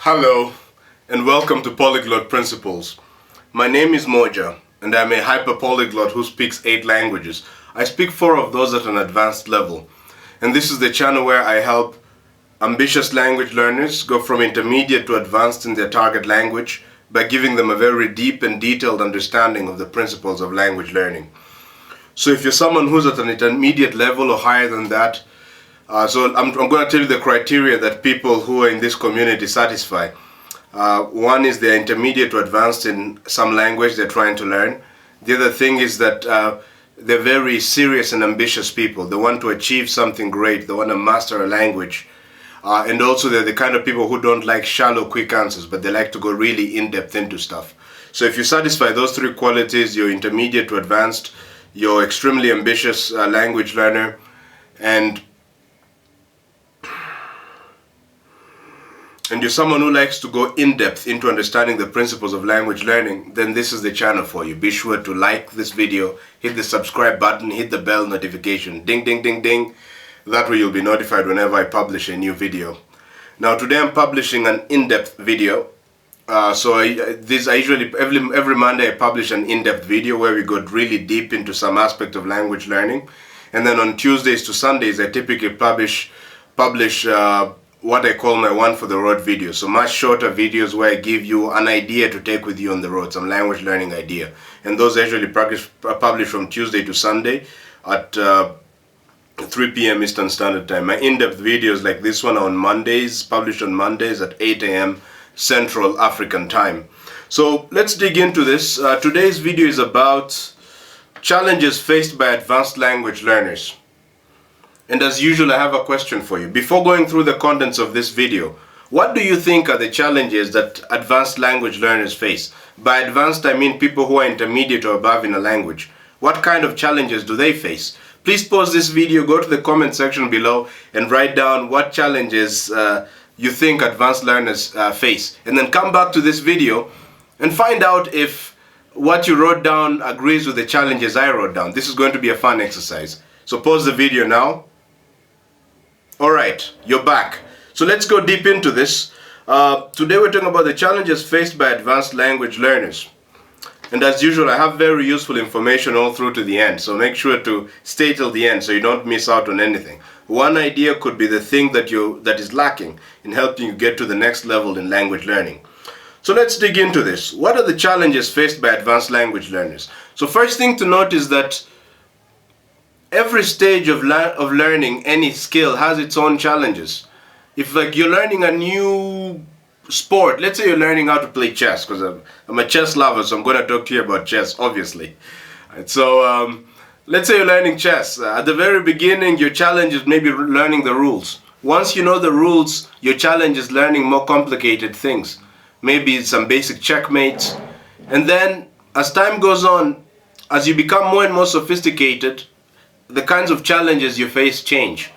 Hello, and welcome to Polyglot Principles. My name is Modja, and I'm a hyper-polyglot who speaks 8 languages. I speak 4 of those at an advanced level. And this is the channel where I help ambitious language learners go from intermediate to advanced in their target language by giving them a very deep and detailed understanding of the principles of language learning. So if you're someone who's at an intermediate level or higher than that, so I'm going to tell you the criteria that people who are in this community satisfy. One is they're intermediate to advanced in some language they're trying to learn. The other thing is that they're very serious and ambitious people. They want to achieve something great. They want to master a language. And also they're the kind of people who don't like shallow, quick answers, but they like to go really in-depth into stuff. So if you satisfy those 3 qualities, you're intermediate to advanced, you're extremely ambitious language learner, and you're someone who likes to go in-depth into understanding the principles of language learning, then this is the channel for you. Be sure to like this video, hit the subscribe button, hit the bell notification, ding, ding, ding, ding. That way you'll be notified whenever I publish a new video. Now today I'm publishing an in-depth video. I usually, every Monday I publish an in-depth video where we go really deep into some aspect of language learning. And then on Tuesdays to Sundays I typically publish what I call my one for the road videos. So much shorter videos where I give you an idea to take with you on the road, some language learning idea. And those are usually published from Tuesday to Sunday at 3 p.m. Eastern Standard Time. My in-depth videos like this one are on Mondays, published on Mondays at 8 a.m. Central African Time. So let's dig into this. Today's video is about challenges faced by advanced language learners. And as usual, I have a question for you. Before going through the contents of this video, what do you think are the challenges that advanced language learners face? By advanced, I mean people who are intermediate or above in a language. What kind of challenges do they face? Please pause this video, go to the comment section below and write down what challenges you think advanced learners face. And then come back to this video and find out if what you wrote down agrees with the challenges I wrote down. This is going to be a fun exercise. So pause the video now. Alright, you're back. So let's go deep into this. Today we're talking about the challenges faced by advanced language learners. And as usual, I have very useful information all through to the end. So make sure to stay till the end so you don't miss out on anything. One idea could be the thing that is lacking in helping you get to the next level in language learning. So let's dig into this. What are the challenges faced by advanced language learners? So first thing to note is that every stage of learning any skill has its own challenges. If like you're learning a new sport, let's say you're learning how to play chess, because I'm a chess lover, so I'm going to talk to you about chess, obviously. Right, so let's say you're learning chess. At the very beginning, your challenge is maybe learning the rules. Once you know the rules, your challenge is learning more complicated things. Maybe some basic checkmates. And then as time goes on, as you become more and more sophisticated, the kinds of challenges you face change.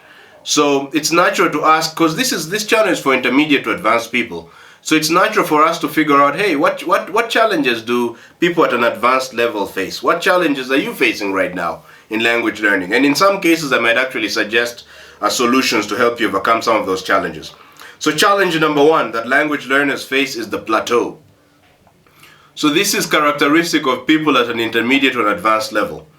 So it's natural to ask, because this channel is for intermediate to advanced people. So it's natural for us to figure out, hey, what challenges do people at an advanced level face? What challenges are you facing right now in language learning? And in some cases, I might actually suggest solutions to help you overcome some of those challenges. So challenge number 1 that language learners face is the plateau. So this is characteristic of people at an intermediate or advanced level.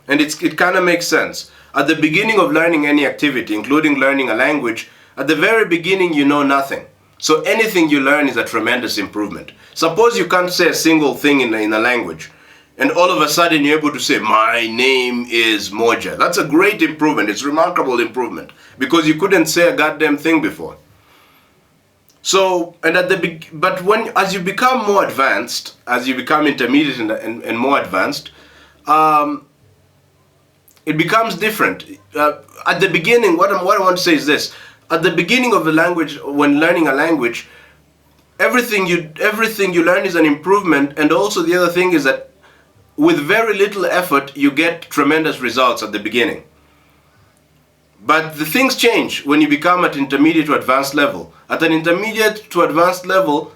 And it kind of makes sense. At the beginning of learning any activity, including learning a language, at the very beginning you know nothing. So anything you learn is a tremendous improvement. Suppose you can't say a single thing in a language, and all of a sudden you're able to say, my name is Modja. That's a great improvement. It's a remarkable improvement, because you couldn't say a goddamn thing before. So, as you become more advanced, as you become intermediate and more advanced, it becomes different. At the beginning, what I want to say is this. At the beginning of the language, when learning a language, everything you learn is an improvement, and also the other thing is that with very little effort, you get tremendous results at the beginning. But the things change when you become at intermediate to advanced level. At an intermediate to advanced level,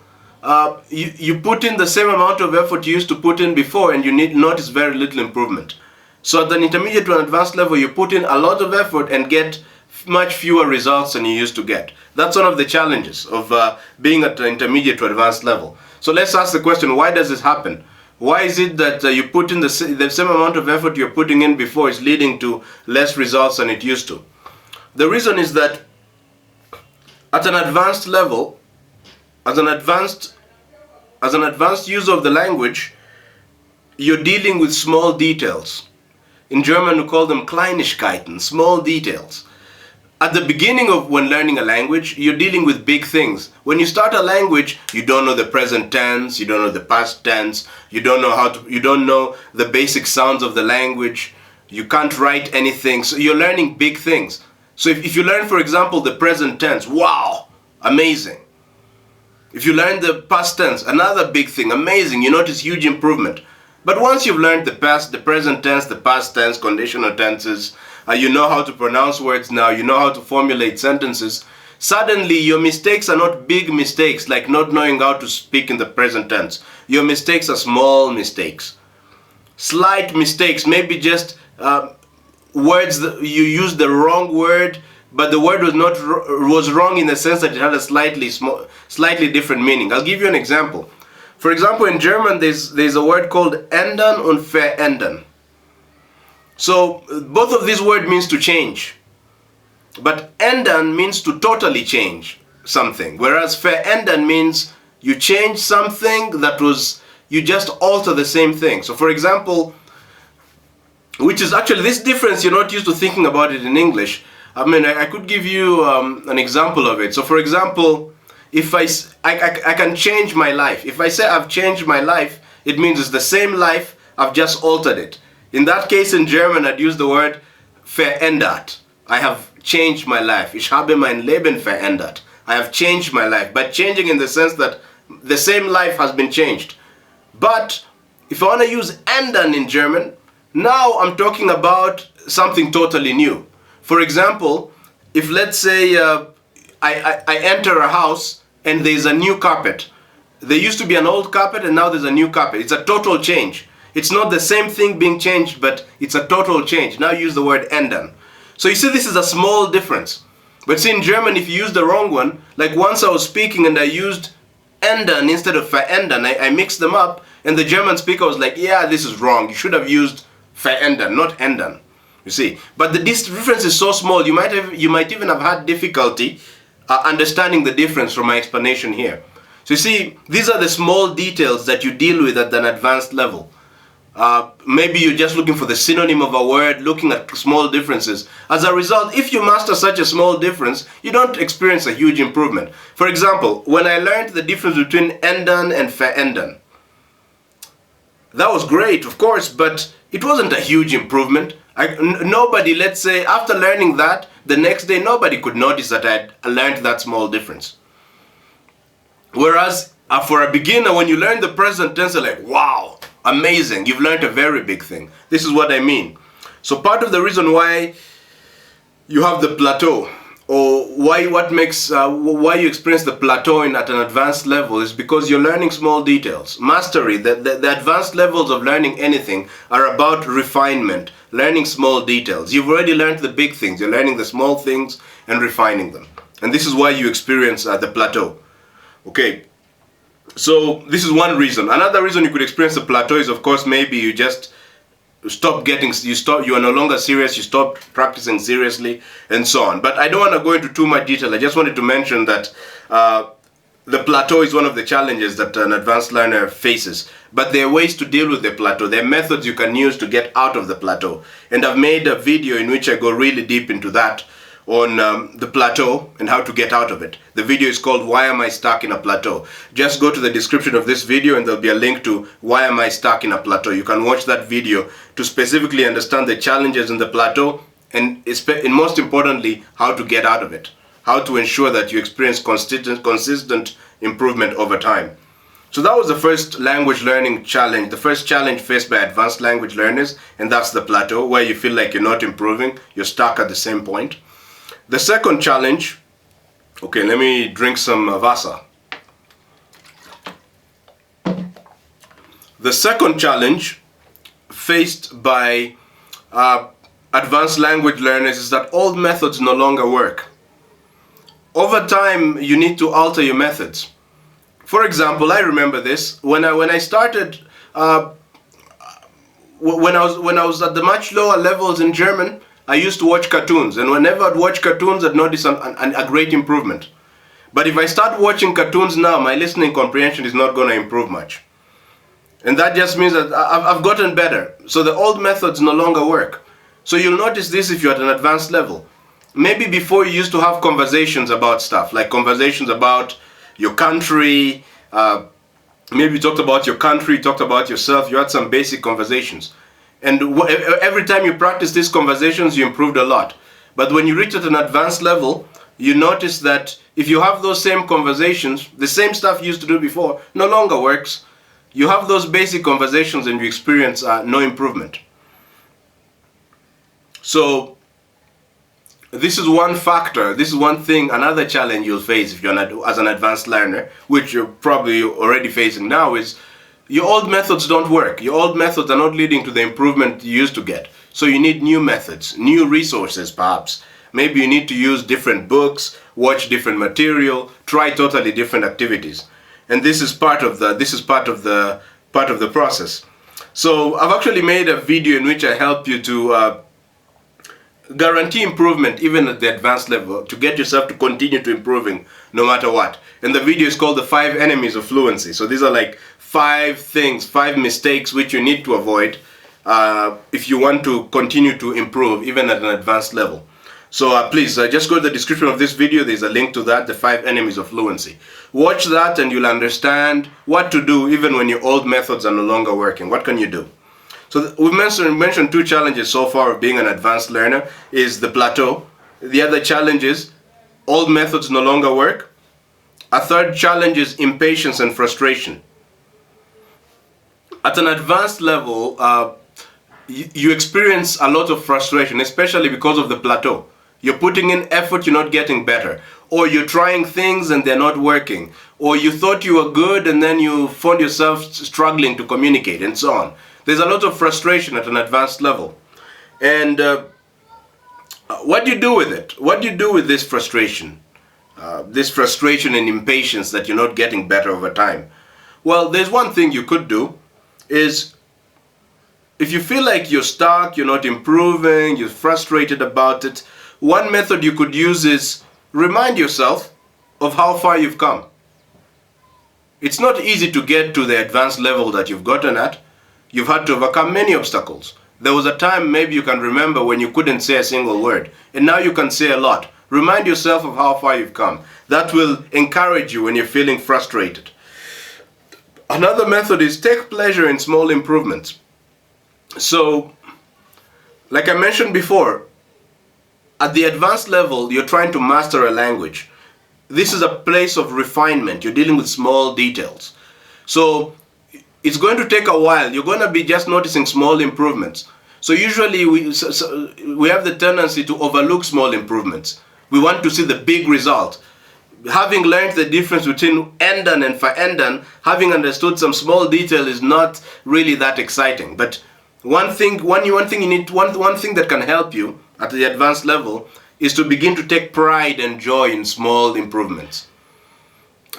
you put in the same amount of effort you used to put in before, and you notice very little improvement. So at an intermediate to an advanced level, you put in a lot of effort and get much fewer results than you used to get. That's one of the challenges of being at the intermediate to advanced level. So let's ask the question, why does this happen? Why is it that you put in the same amount of effort you're putting in before is leading to less results than it used to? The reason is that at an advanced level, as an advanced user of the language, you're dealing with small details. In German, we call them Kleinigkeiten, small details. At the beginning of when learning a language, you're dealing with big things. When you start a language, you don't know the present tense, you don't know the past tense, you don't know the basic sounds of the language, you can't write anything, so you're learning big things. So if you learn, for example, the present tense, wow, amazing. If you learn the past tense, another big thing, amazing, you notice huge improvement. But once you've learned the past, the present tense, the past tense, conditional tenses, you know how to pronounce words now, you know how to formulate sentences, suddenly your mistakes are not big mistakes, like not knowing how to speak in the present tense. Your mistakes are small mistakes. Slight mistakes, maybe just words that you used the wrong word, but the word was wrong in the sense that it had a slightly different meaning. I'll give you an example. For example, in German, there's a word called ändern und verändern. So both of these words means to change, but ändern means to totally change something, whereas verändern means you change something you just alter the same thing. So for example, which is actually this difference, you're not used to thinking about it in English. I mean, I could give you an example of it. So for example, if I can change my life. If I say I've changed my life, it means it's the same life, I've just altered it. In that case, in German, I'd use the word verändert. I have changed my life. Ich habe mein Leben verändert. I have changed my life. But changing in the sense that the same life has been changed. But if I want to use ändern in German, now I'm talking about something totally new. For example, if let's say I enter a house and there's a new carpet. There used to be an old carpet and now there's a new carpet. It's a total change. It's not the same thing being changed, but it's a total change. Now use the word ändern. So you see, this is a small difference. But see, in German, if you use the wrong one, like once I was speaking and I used ändern instead of verändern, I mixed them up, and the German speaker was like, yeah, this is wrong. You should have used verändern, not ändern. You see, but this difference is so small, you might even have had difficulty understanding the difference from my explanation here. So you see, these are the small details that you deal with at an advanced level. Maybe you're just looking for the synonym of a word, looking at small differences. As a result, if you master such a small difference, you don't experience a huge improvement. For example, when I learned the difference between ändern and verändern, that was great, of course, but it wasn't a huge improvement. Nobody, let's say, after learning that, the next day nobody could notice that I learned that small difference. Whereas for a beginner, when you learn the present tense, you're like, wow, amazing, you've learned a very big thing. This is what I mean. So part of the reason why you have the plateau, or why you experience the plateau at an advanced level, is because you're learning small details. Mastery, the advanced levels of learning anything are about refinement, learning small details. You've already learned the big things, you're learning the small things and refining them. And this is why you experience the plateau. Okay, so this is one reason. Another reason you could experience the plateau is, of course, maybe you just you are no longer serious, you stop practicing seriously, and so on. But I don't want to go into too much detail. I just wanted to mention that the plateau is one of the challenges that an advanced learner faces. But there are ways to deal with the plateau. There are methods you can use to get out of the plateau. And I've made a video in which I go really deep into that, on the plateau and how to get out of it. The video is called Why Am I Stuck in a Plateau? Just go to the description of this video and there'll be a link to Why Am I Stuck in a Plateau. You can watch that video to specifically understand the challenges in the plateau and most importantly, how to get out of it. How to ensure that you experience consistent improvement over time. So that was the first language learning challenge, the first challenge faced by advanced language learners, and that's the plateau, where you feel like you're not improving, you're stuck at the same point. The second challenge, okay, let me drink some Vasa. The second challenge faced by advanced language learners is that old methods no longer work. Over time, you need to alter your methods. For example, I remember this when I started when I was at the much lower levels in German. I used to watch cartoons, and whenever I'd watch cartoons, I'd notice a great improvement. But if I start watching cartoons now, my listening comprehension is not going to improve much. And that just means that I've gotten better. So the old methods no longer work. So you'll notice this if you're at an advanced level. Maybe before you used to have conversations about stuff, like conversations about your country, maybe you talked about your country, you talked about yourself, you had some basic conversations. And every time you practice these conversations, you improved a lot. But when you reach at an advanced level, you notice that if you have those same conversations, the same stuff you used to do before no longer works. You have those basic conversations and you experience no improvement. So this is one factor, this is one thing, another challenge you'll face if you're as an advanced learner, which you're probably already facing now, is your old methods don't work. Your old methods are not leading to the improvement you used to get. So you need new methods, new resources perhaps. Maybe you need to use different books, watch different material, try totally different activities. And this is part of the process. So I've actually made a video in which I help you to guarantee improvement even at the advanced level, to get yourself to continue to improving no matter what. And the video is called the 5 enemies of fluency. So these are like 5 things, 5 mistakes which you need to avoid if you want to continue to improve even at an advanced level. So please just go to the description of this video. There's a link to that, the 5 enemies of fluency. Watch that and you'll understand what to do even when your old methods are no longer working. What can you do? So we've mentioned 2 challenges so far of being an advanced learner, is the plateau. The other challenge is old methods no longer work. A third challenge is impatience and frustration. At an advanced level, you experience a lot of frustration, especially because of the plateau. You're putting in effort, you're not getting better. Or you're trying things and they're not working. Or you thought you were good and then you found yourself struggling to communicate and so on. There's a lot of frustration at an advanced level. And what do you do with it? What do you do with this frustration? This frustration and impatience that you're not getting better over time? Well, there's one thing you could do, is if you feel like you're stuck, you're not improving, you're frustrated about it, one method you could use is remind yourself of how far you've come. It's not easy to get to the advanced level that you've gotten at. You've had to overcome many obstacles. There was a time, maybe you can remember, when you couldn't say a single word, and now you can say a lot. Remind yourself of how far you've come. That will encourage you when you're feeling frustrated. Another method is take pleasure in small improvements. So, like I mentioned before, at the advanced level, you're trying to master a language. This is a place of refinement. You're dealing with small details. So, it's going to take a while. You're going to be just noticing small improvements. So usually we have the tendency to overlook small improvements. We want to see the big result. Having learned the difference between ändern and verändern, having understood some small detail is not really that exciting. But one thing that can help you at the advanced level is to begin to take pride and joy in small improvements.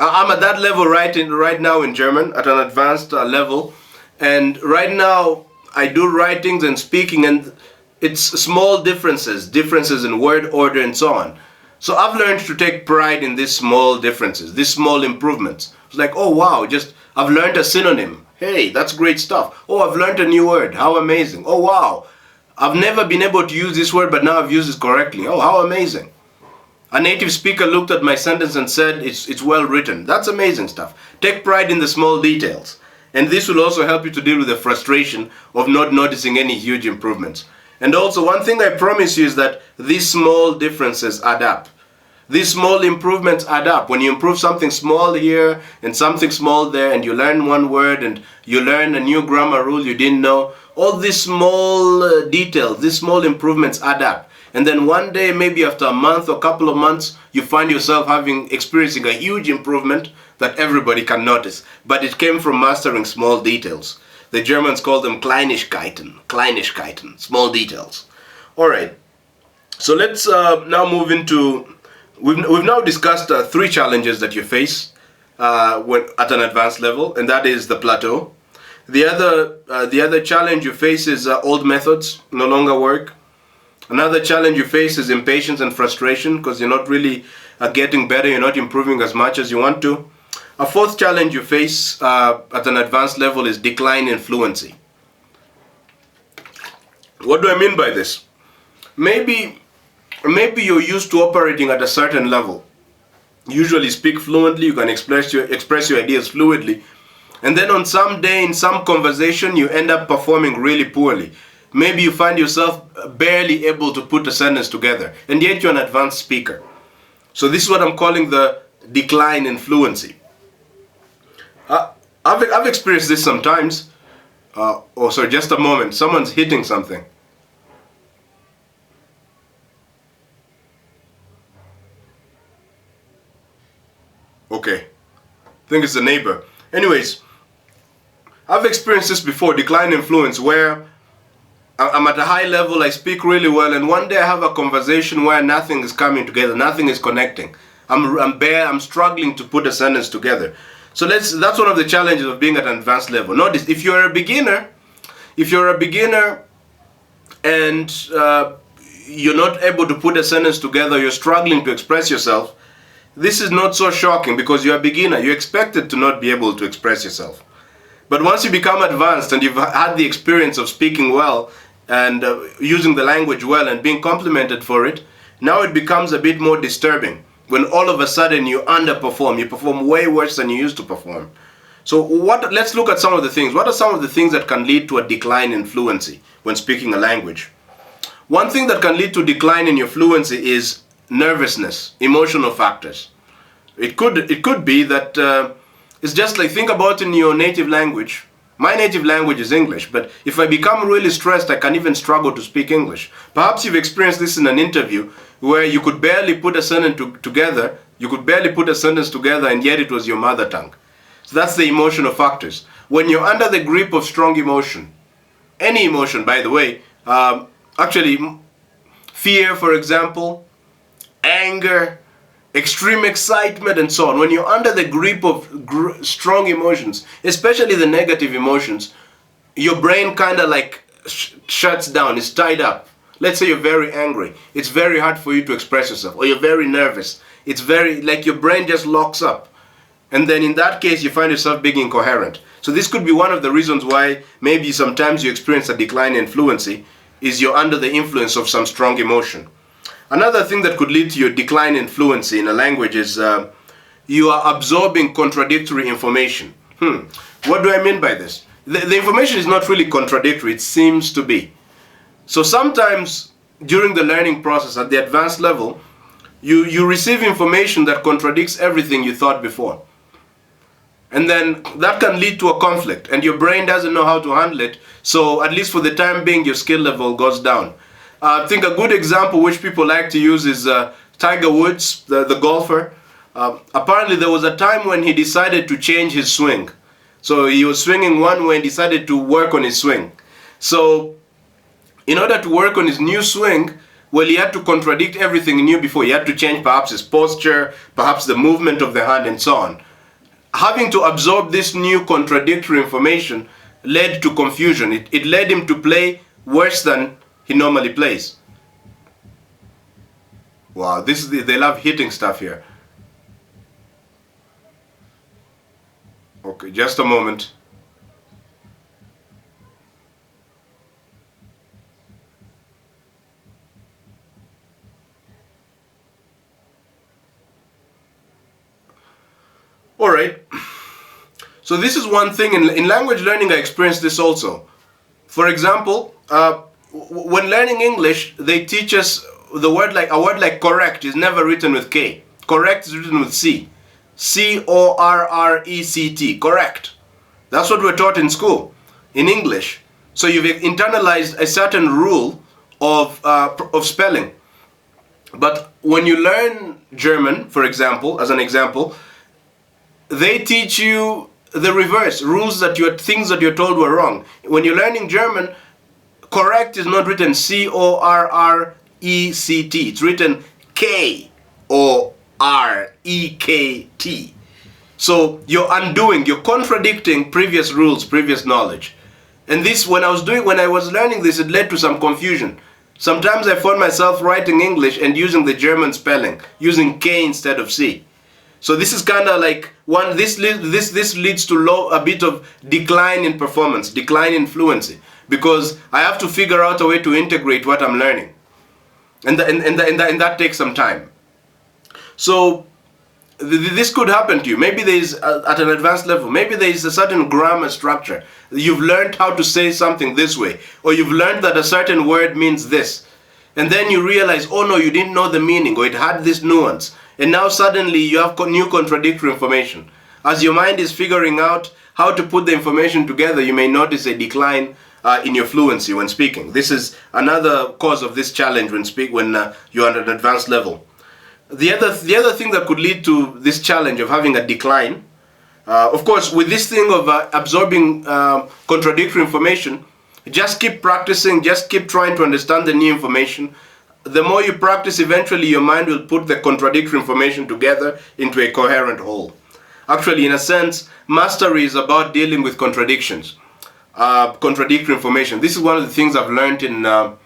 I'm at that level right now in German, at an advanced level, and right now I do writings and speaking, and it's small differences in word order and so on. So I've learned to take pride in these small differences, these small improvements. It's like, oh wow, I've learned a synonym. Hey, that's great stuff. Oh, I've learned a new word. How amazing. Oh wow, I've never been able to use this word, but now I've used it correctly. Oh, how amazing. A native speaker looked at my sentence and said, it's well written. That's amazing stuff. Take pride in the small details. And this will also help you to deal with the frustration of not noticing any huge improvements. And also, one thing I promise you is that these small differences add up. These small improvements add up. When you improve something small here and something small there, and you learn one word and you learn a new grammar rule you didn't know, all these small details, these small improvements add up. And then one day, maybe after a month or a couple of months, you find yourself experiencing a huge improvement that everybody can notice. But it came from mastering small details. The Germans call them Kleinigkeiten, small details. All right. So let's now move into. We've now discussed three challenges that you face when at an advanced level, and that is the plateau. The other challenge you face is old methods no longer work. Another challenge you face is impatience and frustration because you're not really getting better, you're not improving as much as you want to. A fourth challenge you face at an advanced level is decline in fluency. What do I mean by this? Maybe you're used to operating at a certain level. You usually speak fluently, you can express your ideas fluidly. And then on some day in some conversation you end up performing really poorly. Maybe you find yourself barely able to put a sentence together, and yet you're an advanced speaker. So this is what I'm calling the decline in fluency. I've experienced this sometimes. Oh, sorry, just a moment. Someone's hitting something. Okay, I think it's the neighbor. Anyways, I've experienced this before, decline in fluence, where I'm at a high level, I speak really well, and one day I have a conversation where nothing is coming together, nothing is connecting. I'm struggling to put a sentence together. So that's one of the challenges of being at an advanced level. Notice, if you're a beginner and you're not able to put a sentence together, you're struggling to express yourself, this is not so shocking because you're a beginner. You're expected to not be able to express yourself. But once you become advanced and you've had the experience of speaking well and using the language well and being complimented for it, now it becomes a bit more disturbing when all of a sudden you underperform. You perform way worse than you used to perform. So let's look at some of the things. What are some of the things that can lead to a decline in fluency when speaking a language? One thing that can lead to decline in your fluency is nervousness, emotional factors. It could be that it's just like, think about in your native language. My native language is English, but if I become really stressed, I can even struggle to speak English. Perhaps you've experienced this in an interview where you could barely put a sentence together. You could barely put a sentence together, and yet it was your mother tongue. So that's the emotional factors. When you're under the grip of strong emotion, any emotion, by the way, actually, fear, for example, anger, extreme excitement, and so on. When you're under the grip of strong emotions, especially the negative emotions, your brain kind of like shuts down, it's tied up. Let's say you're very angry. It's very hard for you to express yourself. Or you're very nervous. It's very, like your brain just locks up. And then in that case, you find yourself being incoherent. So this could be one of the reasons why maybe sometimes you experience a decline in fluency, is you're under the influence of some strong emotion. Another thing that could lead to your decline in fluency in a language is you are absorbing contradictory information. What do I mean by this? The information is not really contradictory, it seems to be. So sometimes during the learning process at the advanced level, you receive information that contradicts everything you thought before. And then that can lead to a conflict, and your brain doesn't know how to handle it, so at least for the time being, your skill level goes down. I think a good example which people like to use is Tiger Woods, the golfer. Apparently there was a time when he decided to change his swing. So he was swinging one way and decided to work on his swing. So in order to work on his new swing, well, he had to contradict everything he knew before. He had to change perhaps his posture, perhaps the movement of the hand, and so on. Having to absorb this new contradictory information led to confusion. It led him to play worse than he normally plays. Wow, they love hitting stuff here. Okay, just a moment. All right. So this is one thing in language learning. I experienced this also. For example, when learning English, they teach us a word like correct is never written with K. Correct is written with C. C-O-R-R-E-C-T. Correct. That's what we're taught in school, in English. So you've internalized a certain rule of spelling. But when you learn German, for example, as an example, they teach you the reverse, things that you're told were wrong. When you're learning German, correct is not written C-O-R-R-E-C-T. It's written K-O-R-E-K-T. So you're undoing, you're contradicting previous rules, previous knowledge. And this, when I was learning this, it led to some confusion. Sometimes I found myself writing English and using the German spelling, using K instead of C. So this is kind of like this leads to a bit of decline in performance, decline in fluency, because I have to figure out a way to integrate what I'm learning, and that takes some time. So this could happen to you. Maybe there is at an advanced level. Maybe there is a certain grammar structure. You've learned how to say something this way, or you've learned that a certain word means this, and then you realize, oh no, you didn't know the meaning, or it had this nuance. And now suddenly you have new contradictory information. As your mind is figuring out how to put the information together, you may notice a decline in your fluency when speaking. This is another cause of this challenge when you're at an advanced level. The other thing that could lead to this challenge of having a decline, of course, with this thing of absorbing contradictory information, just keep practicing, just keep trying to understand the new information. The more you practice, eventually your mind will put the contradictory information together into a coherent whole. Actually, in a sense, mastery is about dealing with contradictions, contradictory information. This is one of the things I've learned in, I'm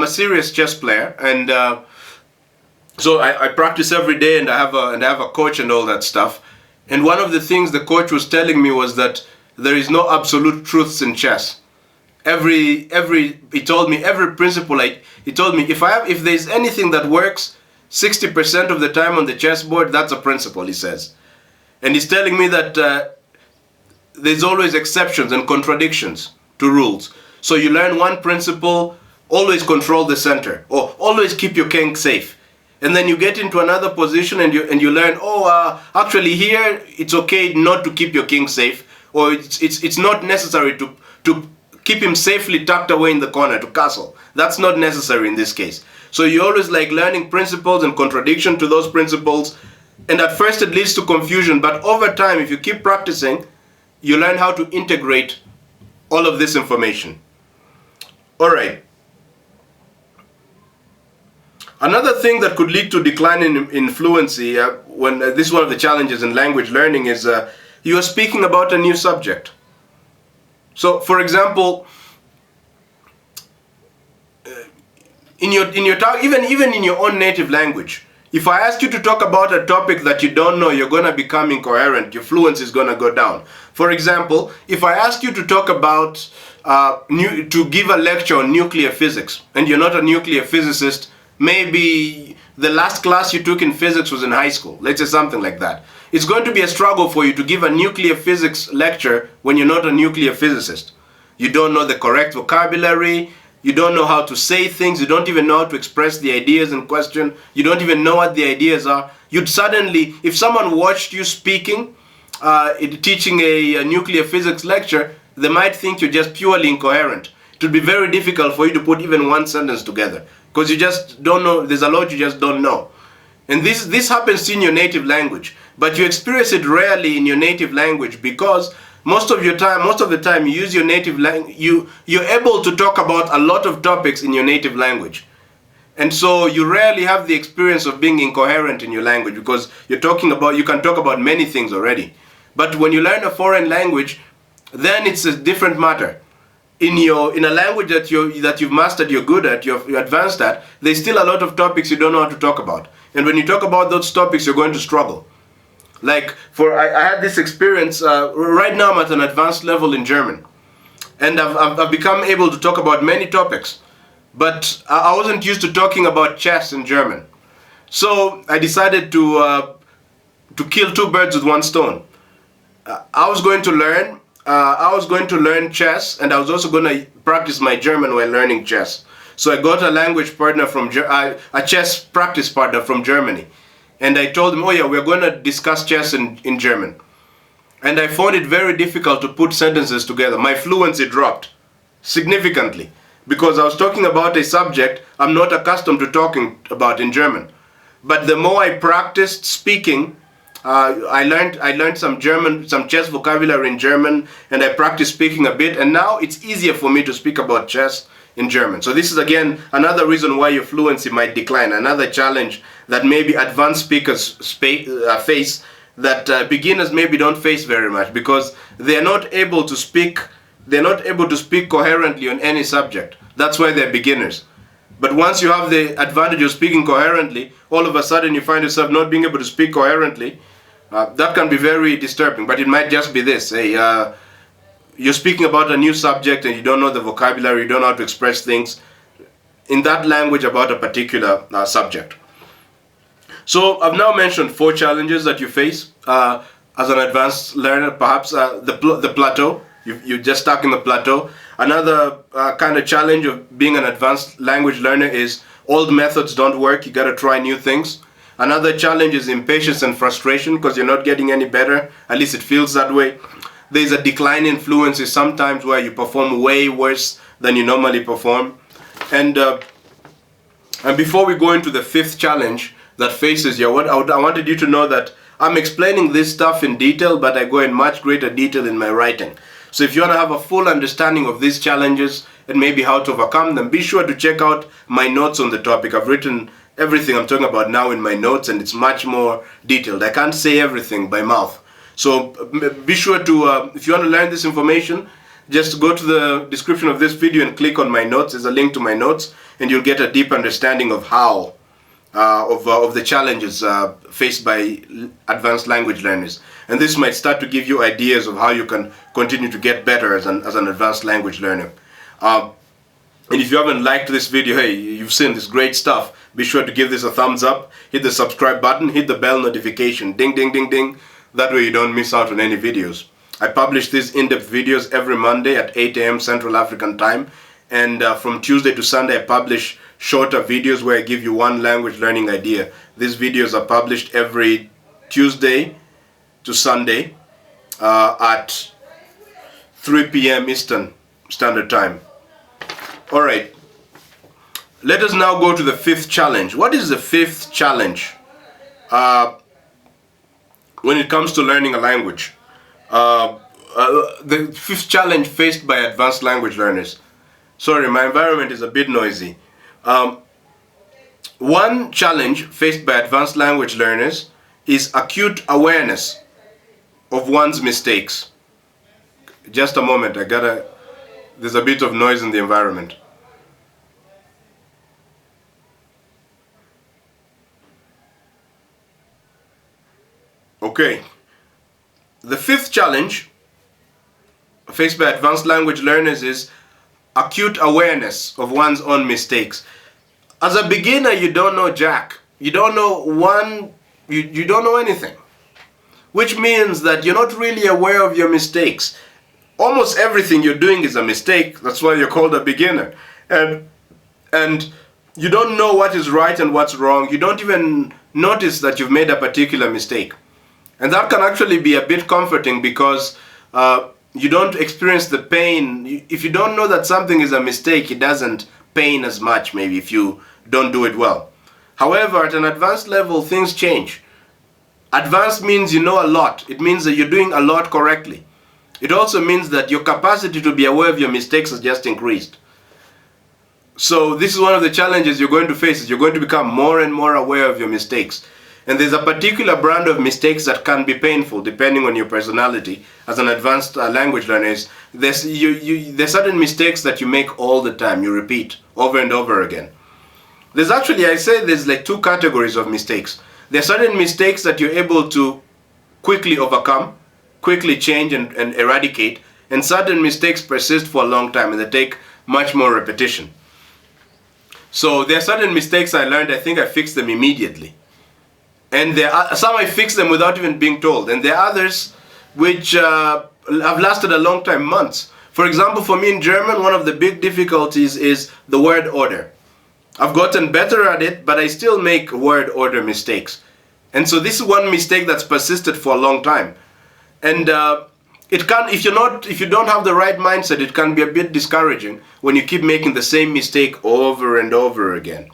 a serious chess player, and so I practice every day, and I have a coach and all that stuff. And one of the things the coach was telling me was that there is no absolute truths in chess. He told me every principle. He told me if there's anything that works 60% of the time on the chessboard, that's a principle, he says. And he's telling me that there's always exceptions and contradictions to rules. So you learn one principle, always control the center, or always keep your king safe. And then you get into another position and you learn, actually here it's okay not to keep your king safe, or it's not necessary to keep him safely tucked away in the corner to castle. That's not necessary in this case. So you always like learning principles and contradiction to those principles, and at first it leads to confusion, but over time, if you keep practicing, you learn how to integrate all of this information. All right. Another thing that could lead to decline in fluency, when this is one of the challenges in language learning, is you are speaking about a new subject. So, for example, even in your own native language, if I ask you to talk about a topic that you don't know, you're going to become incoherent. Your fluency is going to go down. For example, if I ask you to talk about to give a lecture on nuclear physics, and you're not a nuclear physicist, maybe the last class you took in physics was in high school, let's say something like that. It's going to be a struggle for you to give a nuclear physics lecture when you're not a nuclear physicist. You don't know the correct vocabulary, you don't know how to say things, you don't even know how to express the ideas in question, you don't even know what the ideas are. You'd suddenly, if someone watched you speaking, teaching a nuclear physics lecture, they might think you're just purely incoherent. It would be very difficult for you to put even one sentence together, because you just don't know, there's a lot you just don't know. And this happens in your native language, but you experience it rarely in your native language, because most of the time you use your native language, you're able to talk about a lot of topics in your native language. And so you rarely have the experience of being incoherent in your language, because you can talk about many things already. But when you learn a foreign language, then it's a different matter. In a language that you've mastered, you're good at, you're advanced at, there's still a lot of topics you don't know how to talk about. And when you talk about those topics, you're going to struggle. Like, I had this experience, right now I'm at an advanced level in German. And I've become able to talk about many topics. But I wasn't used to talking about chess in German. So I decided to kill two birds with one stone. I was going to learn chess, and I was also going to practice my German while learning chess. So I got a language partner a chess practice partner from Germany. And I told him, we're going to discuss chess in German. And I found it very difficult to put sentences together. My fluency dropped significantly, because I was talking about a subject I'm not accustomed to talking about in German. But the more I practiced speaking, I learned some German, some chess vocabulary in German, and I practiced speaking a bit, and now it's easier for me to speak about chess in German. So this is again another reason why your fluency might decline, another challenge that maybe advanced speakers face, that beginners maybe don't face very much, because they're not able to speak coherently on any subject. That's why they're beginners. But once you have the advantage of speaking coherently, all of a sudden you find yourself not being able to speak coherently. That can be very disturbing, but it might just be this. You're speaking about a new subject and you don't know the vocabulary, you don't know how to express things in that language about a particular subject. So I've now mentioned 4 challenges that you face as an advanced learner. Perhaps the plateau. You're just stuck in the plateau. Another kind of challenge of being an advanced language learner is old methods don't work. You got to try new things. Another challenge is impatience and frustration because you're not getting any better. At least it feels that way. There's a decline in fluency sometimes where you perform way worse than you normally perform. And before we go into the 5th challenge that faces you, I wanted you to know that I'm explaining this stuff in detail, but I go in much greater detail in my writing. So if you want to have a full understanding of these challenges and maybe how to overcome them, be sure to check out my notes on the topic. I've written everything I'm talking about now in my notes, and it's much more detailed. I can't say everything by mouth. So be sure to, if you want to learn this information, just go to the description of this video and click on my notes. There's a link to my notes, and you'll get a deep understanding of how, of the challenges faced by advanced language learners. And this might start to give you ideas of how you can continue to get better as an advanced language learner. And if you haven't liked this video, hey, you've seen this great stuff, be sure to give this a thumbs up, hit the subscribe button, hit the bell notification, ding, ding, ding, ding. That way you don't miss out on any videos. I publish these in-depth videos every Monday at 8 a.m. Central African time. And from Tuesday to Sunday, I publish shorter videos where I give you one language learning idea. These videos are published every Tuesday to Sunday at 3 p.m. Eastern Standard Time. All right. Let us now go to the 5th challenge. What is the 5th challenge when it comes to learning a language? The 5th challenge faced by advanced language learners. Sorry, my environment is a bit noisy. One challenge faced by advanced language learners is acute awareness of one's mistakes. Just a moment, there's a bit of noise in the environment. Okay. The 5th challenge faced by advanced language learners is acute awareness of one's own mistakes. As a beginner, you don't know jack. You don't know you don't know anything. Which means that you're not really aware of your mistakes. Almost everything you're doing is a mistake. That's why you're called a beginner. And you don't know what is right and what's wrong. You don't even notice that you've made a particular mistake. And that can actually be a bit comforting because you don't experience the pain. If you don't know that something is a mistake, it doesn't pain as much, maybe, if you don't do it well. However, at an advanced level, things change. Advanced means you know a lot. It means that you're doing a lot correctly. It also means that your capacity to be aware of your mistakes has just increased. So this is one of the challenges you're going to face, is you're going to become more and more aware of your mistakes. And there's a particular brand of mistakes that can be painful depending on your personality. As an advanced language learner, there's certain mistakes that you make all the time, you repeat over and over again. There's actually, I say there's like 2 categories of mistakes. There are certain mistakes that you're able to quickly overcome, quickly change and eradicate, and certain mistakes persist for a long time and they take much more repetition. So there are certain mistakes I learned, I think I fixed them immediately. And there are some I fixed them without even being told. And there are others which have lasted a long time, months. For example, for me in German, one of the big difficulties is the word order. I've gotten better at it, but I still make word order mistakes. And so this is one mistake that's persisted for a long time. And it can, if you don't have the right mindset, it can be a bit discouraging when you keep making the same mistake over and over again.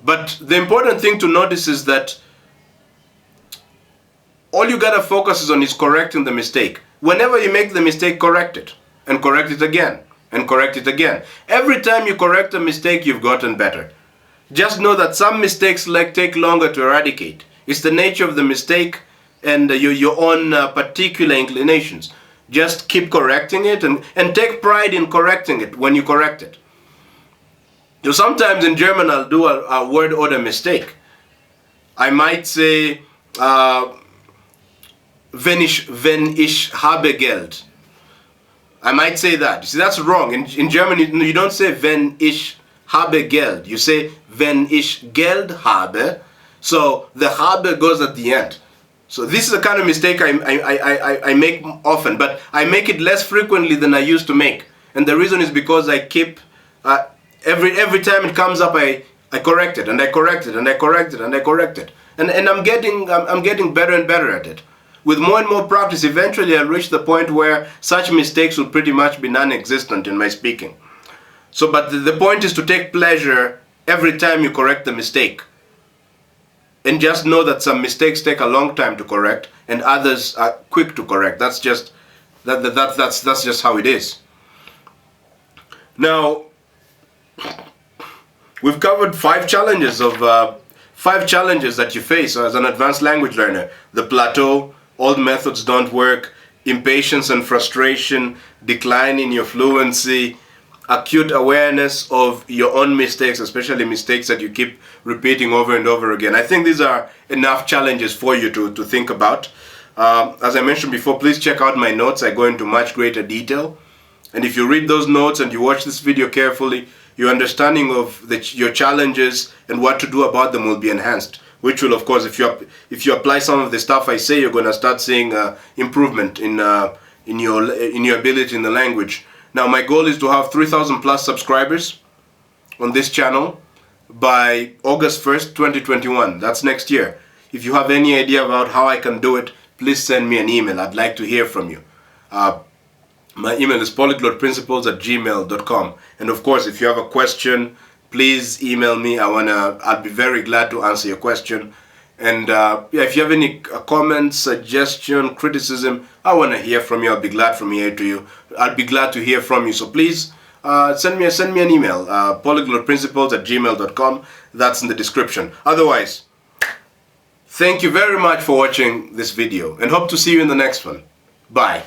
But the important thing to notice is that all you gotta focus is on is correcting the mistake. Whenever you make the mistake, correct it. And correct it again. And correct it again. Every time you correct a mistake, you've gotten better. Just know that some mistakes take longer to eradicate. It's the nature of the mistake and your own particular inclinations. Just keep correcting it and take pride in correcting it when you correct it. So sometimes in German I'll do a word order mistake. I might say, wenn ich habe Geld. I might say that. You see, that's wrong. In German, you don't say wenn ich habe Geld. You say wenn ich Geld habe. So the habe goes at the end. So this is the kind of mistake I make often, but I make it less frequently than I used to make. And the reason is because I keep, every time it comes up, I correct it, and I correct it, and I correct it, and I correct it. And I'm getting better and better at it. With more and more practice, eventually I'll reach the point where such mistakes will pretty much be non-existent in my speaking. So, but the point is to take pleasure every time you correct the mistake. And just know that some mistakes take a long time to correct, and others are quick to correct. That's just that's just how it is. Now, we've covered five challenges that you face as an advanced language learner: the plateau, old methods don't work, impatience and frustration, decline in your fluency, acute awareness of your own mistakes, especially mistakes that you keep repeating over and over again. I think these are enough challenges for you to think about. As I mentioned before, please check out my notes. I go into much greater detail. And if you read those notes and you watch this video carefully, your understanding of your challenges and what to do about them will be enhanced. Which will, of course, if you apply some of the stuff I say, you're going to start seeing improvement in your ability in the language. Now, my goal is to have 3,000 plus subscribers on this channel by August 1st, 2021. That's next year. If you have any idea about how I can do it, please send me an email. I'd like to hear from you. My email is polyglotprinciples@gmail.com. And of course, if you have a question, please email me. I'd be very glad to answer your question. And if you have any comments, suggestion, criticism, I want to hear from you. I'll be glad to hear from you. So please send me an email, polyglotprinciples@gmail.com. That's in the description. Otherwise, thank you very much for watching this video, and hope to see you in the next one. Bye.